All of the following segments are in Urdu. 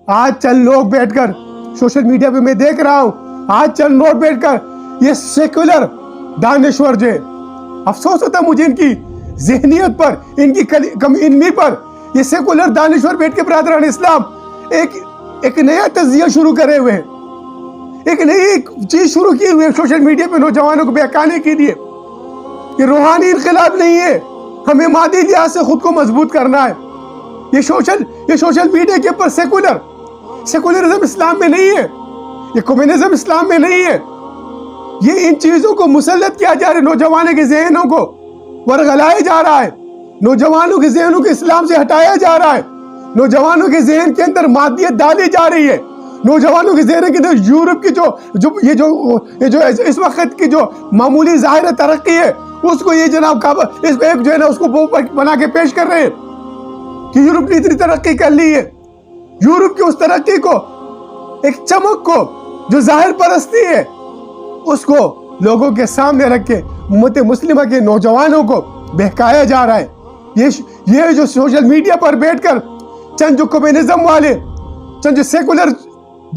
آج چند لوگ بیٹھ کر سوشل میڈیا پہ میں دیکھ رہا ہوں، آج چند لوگ بیٹھ کر یہ سیکولر دانشور جو ہے، افسوس ہوتا ہے مجھے ان کی ذہنیت پر، ان کی کم علمی پر. یہ سیکولر دانشور بیٹھ کے برادران اسلام ایک نیا تجزیہ شروع کرے ہوئے ہیں، ایک نئی چیز شروع کی ہوئی ہے سوشل میڈیا پہ نوجوانوں کو بہکانے کے لیے. یہ روحانی انقلاب نہیں ہے، ہمیں مادی لحاظ سے خود کو مضبوط کرنا ہے. یہ سوشل میڈیا کے اوپر سیکولرزم اسلام میں نہیں ہے، یہ کمیونزم اسلام میں نہیں ہے. یہ ان چیزوں کو مسلط کیا جا رہا ہے، نوجوانوں کے ذہنوں کو ورغلائے جا رہا ہے، نوجوانوں کے ذہنوں کو اسلام سے ہٹایا جا رہا ہے، نوجوانوں کے ذہن کے اندر مادیت ڈالی جا رہی ہے، نوجوانوں کے ذہن کے اندر یورپ کی جو اس وقت کی جو معمولی ظاہر ترقی ہے، اس کو یہ جناب اس کو ایک جو ہے نا اس کو بنا کے پیش کر رہے ہیں کہ یورپ نے اتنی ترقی کر لی ہے. یورپ کی اس ترقی کو، ایک چمک کو جو ظاہر پرستی ہے، اس کو لوگوں کے سامنے رکھ کے امت مسلمہ کے نوجوانوں کو بہکایا جا رہا ہے. یہ جو سوشل میڈیا پر بیٹھ کر چند جو کمیونزم والے، چند جو سیکولر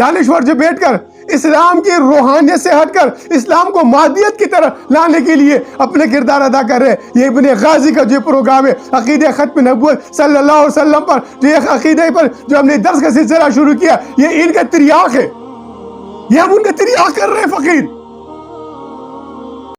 دانشور جو بیٹھ کر اسلام کی روحانیت سے ہٹ کر اسلام کو مادیت کی طرح لانے کے لیے اپنے کردار ادا کر رہے ہیں. یہ ابن غازی کا جو پروگرام ہے عقیدہ ختم نبوت صلی اللہ علیہ وسلم پر، جو ایک عقیدے پر جو ہم نے درس کا سلسلہ شروع کیا، یہ ان کا تریاق ہے، یہ ہم ان کا تریاق کر رہے ہیں. فقیر